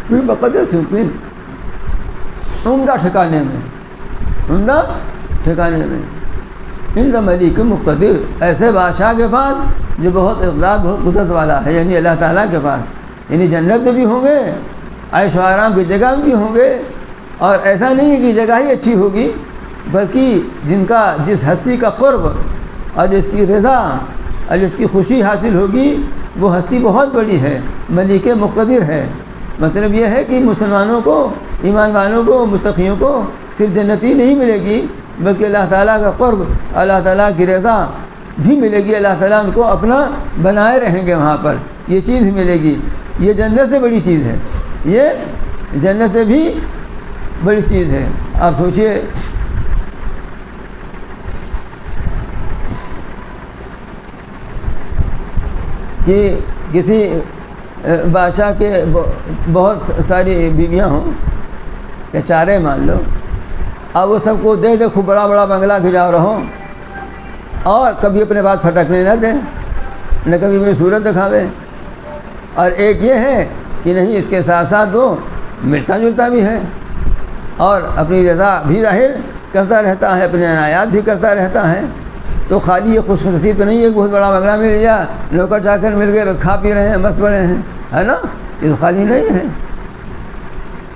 فی مقعد صدق، عمدہ ٹھکانے میں، عمدہ ٹھکانے میں، عند ملیک مقتدر، ایسے بادشاہ کے پاس جو بہت اقدار، بہت قدرت والا ہے، یعنی اللہ تعالیٰ کے پاس، یعنی جنت میں بھی ہوں گے، عیش و آرام کی جگہ میں بھی ہوں گے، اور ایسا نہیں ہے کہ جگہ ہی اچھی ہوگی، بلکہ جس ہستی کا قرب اور جس کی رضا اور جس کی خوشی حاصل ہوگی وہ ہستی بہت بڑی ہے، ملیک مقتدر ہے۔ مطلب یہ ہے کہ مسلمانوں کو، ایمان والوں کو، متقیوں کو صرف جنتی نہیں ملے گی، بلکہ اللہ تعالیٰ کا قرب، اللہ تعالیٰ کی رضا بھی ملے گی، اللہ تعالیٰ ان کو اپنا بنائے رہیں گے وہاں پر، یہ چیز ملے گی۔ یہ جنت سے بڑی چیز ہے، یہ جنت سے بھی بڑی چیز ہے۔ آپ سوچئے کہ کسی بادشاہ کے بہت ساری بیویاں ہوں یا 4 مان لو، اب وہ سب کو دے خوب بڑا بڑا بنگلہ گھجا رہو، اور کبھی اپنے بات پھٹکنے نہ دیں، نہ کبھی اپنی صورت دکھاوے، اور ایک یہ ہے کہ نہیں، اس کے ساتھ ساتھ وہ ملتا جلتا بھی ہے اور اپنی رضا بھی ظاہر کرتا رہتا ہے، اپنے عنایات بھی کرتا رہتا ہے۔ تو خالی یہ خوش نصیب تو نہیں ہے کہ بہت بڑا بنگلہ مل گیا، نوکر چاکر مل گئے، بس کھا پی رہے ہیں، مست پڑے ہیں، ہے نا، یہ تو خالی نہیں ہے۔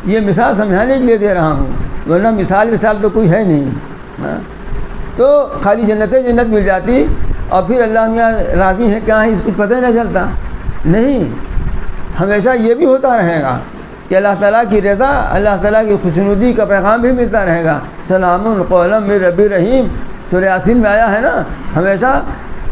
یہ مثال سمجھانے کے لیے دے رہا ہوں، ورنہ مثال تو کوئی ہے نہیں۔ تو خالی جنت مل جاتی اور پھر اللہ میاں راضی ہیں کہاں ہے، اس کچھ پتہ نہ چلتا، نہیں، ہمیشہ یہ بھی ہوتا رہے گا کہ اللہ تعالیٰ کی رضا، اللہ تعالیٰ کی خوشنودی کا پیغام بھی ملتا رہے گا۔ سلام قولا من رب رحیم، سورہ یاسین میں آیا ہے نا، ہمیشہ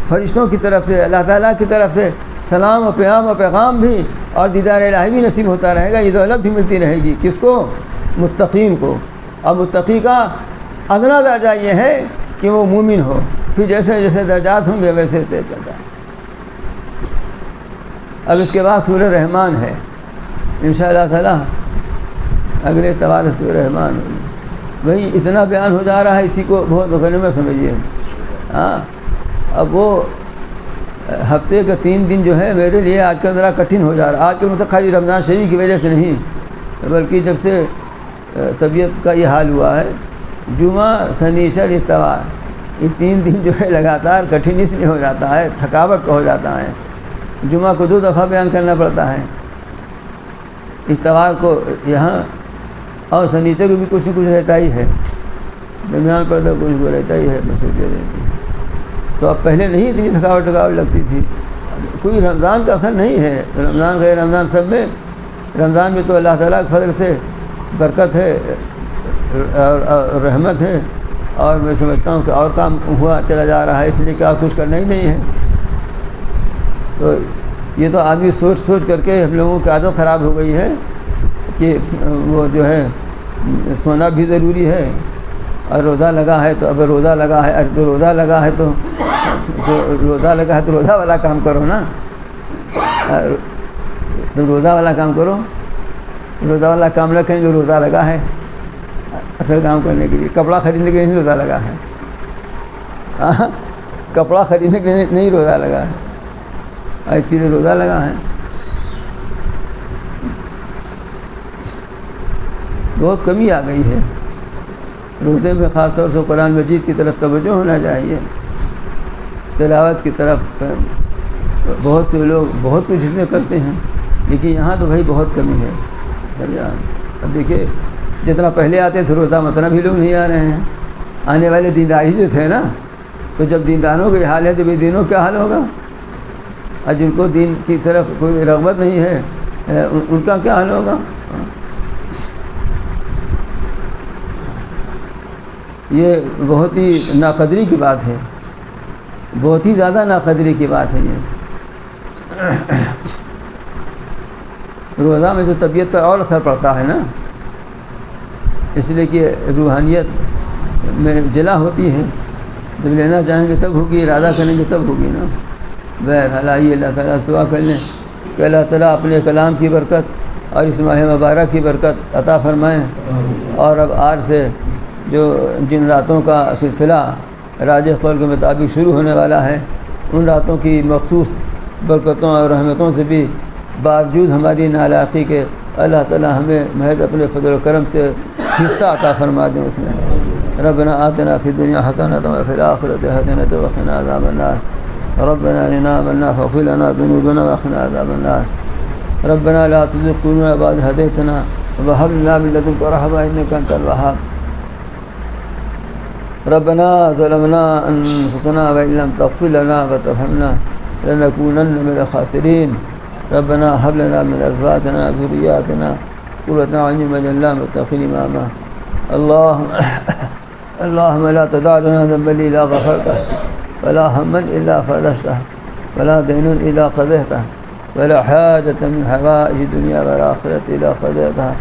فرشتوں کی طرف سے، اللہ تعالیٰ کی طرف سے سلام و پیغام بھی اور دیدار الہی بھی نصیب ہوتا رہے گا، یہ دولت بھی ملتی رہے گی۔ کس کو؟ متقین کو۔ اور متقی کا ادنا درجہ یہ ہے کہ وہ مومن ہو، پھر جیسے جیسے درجات ہوں گے ویسے ویسے چلتا ہے۔ اب اس کے بعد سورہ رحمان ہے، انشاءاللہ تعالیٰ اگلے اتوار سورہ رحمان ہوگی۔ وہی اتنا بیان ہو جا رہا ہے، اسی کو بہت غنیمت سمجھیے۔ اب وہ ہفتے کا 3 دن جو ہے میرے لیے آج کل ذرا کٹھن ہو جا رہا ہے۔ آج کل مطلب خالی رمضان شریف کی وجہ سے نہیں، بلکہ جب سے طبیعت کا یہ حال ہوا ہے، جمعہ سنیچر اتوار، یہ 3 دن جو ہے لگاتار کٹھن اس لیے ہو جاتا ہے، تھکاوٹ ہو جاتا ہے۔ جمعہ کو 2 دفعہ بیان کرنا پڑتا ہے، اتوار کو یہاں، اور سنیچر کو بھی کچھ نہ کچھ رہتا ہی ہے، درمیان پر تو کچھ رہتا ہی ہے، مصروفیت رہتی ہے۔ تو اب پہلے نہیں اتنی تھکاوٹ لگتی تھی. کوئی رمضان کا اثر نہیں ہے، رمضان غیر رمضان سب میں. رمضان میں تو اللہ تعالیٰ کے فضل سے برکت ہے اور رحمت ہے، اور میں سمجھتا ہوں کہ اور کام ہوا چلا جا رہا ہے، اس لیے کہ آپ کچھ کرنا ہی نہیں ہے. تو یہ تو آدمی سوچ سوچ کر کے ہم لوگوں کی عادت خراب ہو گئی ہے کہ وہ جو ہے سونا بھی ضروری ہے، اور روزہ لگا ہے تو اب روزہ لگا ہے، تو روزہ لگا ہے تو روزہ لگا ہے تو روزہ والا کام کرو نا. تو روزہ والا کام کرو، روزہ والا کام نہ کریں جو روزہ لگا ہے اصل کام کرنے کے لیے. کپڑا خریدنے کے لیے نہیں روزہ لگا ہے، کپڑا خریدنے کے لیے نہیں روزہ لگا ہے، اس کے لیے روزہ لگا ہے. بہت کمی آ گئی ہے. روزے میں خاص طور سے قرآن مجید کی طرف توجہ ہونا چاہیے، تلاوت کی طرف. بہت سے لوگ بہت کچھ اس میں کرتے ہیں، لیکن یہاں تو بھائی بہت کمی ہے. اب دیکھیے جتنا پہلے آتے تھے روزہ اتنا بھی لوگ نہیں آ رہے ہیں. آنے والے دیندار ہی جو تھے نا، تو جب دینداروں کا یہ حال ہے تو بے دینوں کیا حال ہوگا؟ اور جن کو دین کی طرف کوئی رغبت نہیں ہے ان کا کیا حال ہوگا؟ یہ بہت ہی ناقدری کی بات ہے، بہت ہی زیادہ ناقدری کی بات ہے. یہ روزہ میں جو طبیعت پر اور اثر پڑتا ہے نا، اس لیے کہ روحانیت میں جلا ہوتی ہے. جب لینا چاہیں گے تب ہوگی، ارادہ کریں گے تب ہوگی نا. بہرحال آئیے اللہ تعالیٰ سے دعا کر لیں کہ اللہ تعالیٰ اپنے کلام کی برکت اور اس ماہ مبارک کی برکت عطا فرمائیں. اور اب آج سے جو جن راتوں کا سلسلہ راجح قول کے مطابق شروع ہونے والا ہے، ان راتوں کی مخصوص برکتوں اور رحمتوں سے بھی باوجود ہماری نالاقی کے اللہ تعالیٰ ہمیں محض اپنے فضل و کرم سے حصہ عطا فرما دیں اس میں. ربنا آتنا فی الدنیا حسنۃ وفی الآخرۃ حسنۃ وقنا عذاب النار. ربنا اننا آمنا فاغفر لنا ذنوبنا وقنا عذاب النار. ربنا لا تزغ قلوبنا بعد إذ هديتنا وهب لنا من لدنك رحمة إنك أنت الوهاب. ربنا ظلمنا أنفسنا وإن لم تغفر لنا وترحمنا لنكونن من الخاسرين. ربنا هب لنا من أزواجنا وذرياتنا قرة أعين واجعلنا للمتقين إماما. اللهم لا تدع لنا ذنبا إلا غفرته، ولا هما إلا فرجته، ولا دين إلا قضيته، ولا حاجة من حوائج الدنيا والآخرة إلا قضيتها.